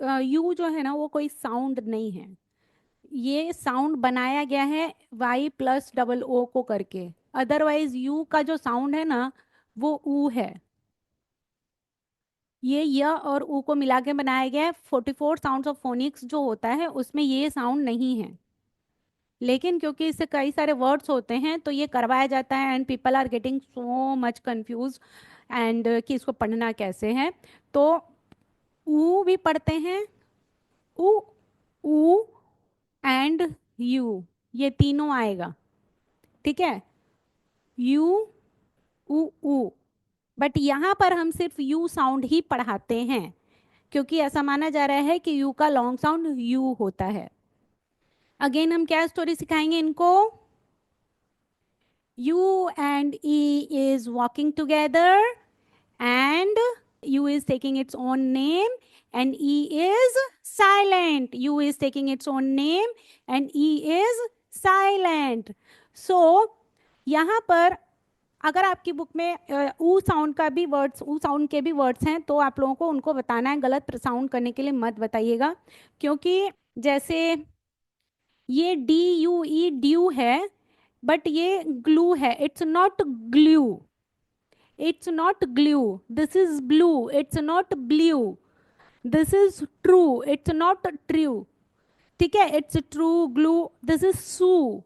You जो है ना वो कोई साउंड नहीं है, ये साउंड बनाया गया है वाई प्लस डबल ओ को करके। अदरवाइज यू का जो साउंड है ना वो ऊ है। ये य और ऊ को मिला के बनाया गया है। 44 साउंड्स ऑफ फोनिक्स जो होता है उसमें ये साउंड नहीं है, लेकिन क्योंकि इससे कई सारे वर्ड्स होते हैं तो ये करवाया जाता है and people are getting so much confuse and कि इसको पढ़ना कैसे है। तो ऊ भी पढ़ते हैं, ऊ, ऊ एंड यू, ये तीनों आएगा। ठीक है, यू, ऊ, ऊ। बट यहाँ पर हम सिर्फ यू साउंड ही पढ़ाते हैं, क्योंकि ऐसा माना जा रहा है कि यू का लॉन्ग साउंड यू होता है। अगेन हम क्या स्टोरी सिखाएंगे इनको? U and E is walking together and U is taking its own name and E is silent. U is taking its own name and E is silent. So यहाँ पर अगर आपकी बुक में ऊ साउंड का भी वर्ड्स, ऊ sound के भी वर्ड्स हैं तो आप लोगों को उनको बताना है, गलत साउंड करने के लिए मत बताइएगा। क्योंकि जैसे ये डी यू ई ड्यू है, बट ये ग्लू है, it's not glue, it's not glue. This is blue, it's not blue. This is true, it's not true. ठीक है, it's true glue. This is sue,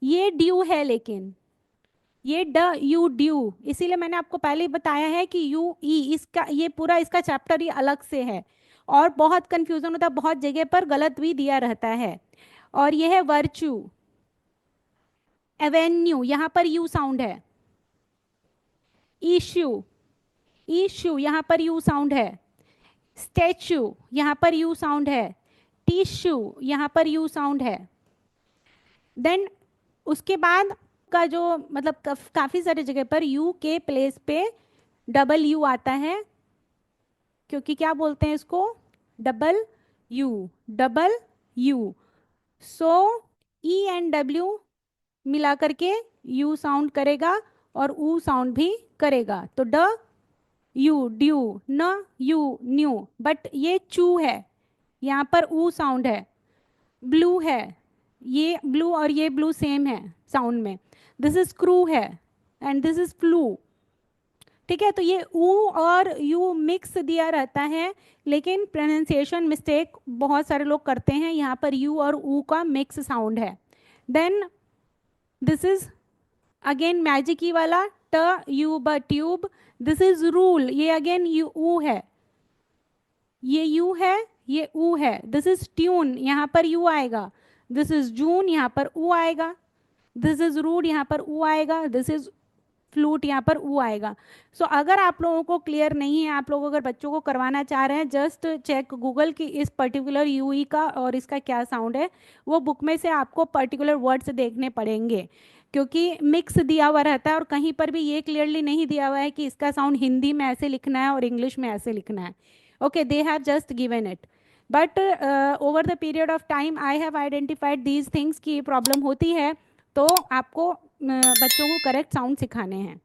ये ड्यू है, लेकिन ये ड यू ड्यू। इसीलिए मैंने आपको पहले ही बताया है कि यू ई, इसका ये पूरा इसका चैप्टर ही अलग से है और बहुत कंफ्यूजन होता है, बहुत जगह पर गलत भी दिया रहता है। और ये है वर्च्यू, एवेन्यू, यहां पर यू साउंड है। इश्यू, इश्यू यहां पर यू साउंड है। स्टैच्यू, यहां पर यू साउंड है। टिश्यू, यहां पर यू साउंड है। देन उसके बाद का जो मतलब काफी सारी जगह पर यू के प्लेस पे डबल यू आता है, क्योंकि क्या बोलते हैं इसको? Double U, double U. So E and W मिला करके यू साउंड करेगा और ऊ साउंड भी करेगा। तो ड यू ड्यू, न यू न्यू। बट ये चू है, यहाँ पर ऊ साउंड है। ब्लू है, ये ब्लू और ये ब्लू सेम है साउंड में। दिस इज क्रू है एंड दिस इज फ्लू। ठीक है, तो ये ऊ और यू मिक्स दिया रहता है, लेकिन प्रोनाउंसिएशन मिस्टेक बहुत सारे लोग करते हैं। यहाँ पर यू और ऊ का मिक्स साउंड है। Then this is again magic E वाला, ट यू ब ट्यूब। दिस इज रूल, ये अगेन यू ऊ है, ये यू है, ये ऊ है। दिस इज ट्यून, यहाँ पर यू आएगा। दिस इज जून, यहाँ पर ऊ आएगा। दिस इज रूड, यहाँ पर ऊ आएगा। दिस इज फ्लूट, यहाँ पर ऊ आएगा। सो अगर आप लोगों को क्लियर नहीं है, आप लोग अगर बच्चों को करवाना चाह रहे हैं, जस्ट चेक गूगल की इस पर्टिकुलर यू ई का और इसका क्या साउंड है। वो बुक में से आपको पर्टिकुलर वर्ड्स देखने पड़ेंगे, क्योंकि मिक्स दिया हुआ रहता है और कहीं पर भी ये क्लियरली नहीं दिया हुआ है कि इसका साउंड हिंदी में ऐसे लिखना है और इंग्लिश में ऐसे लिखना है। Okay, they have just given it, but over the period of time I have identified these things की प्रॉब्लम होती है, तो आपको बच्चों को करेक्ट साउंड सिखाने हैं।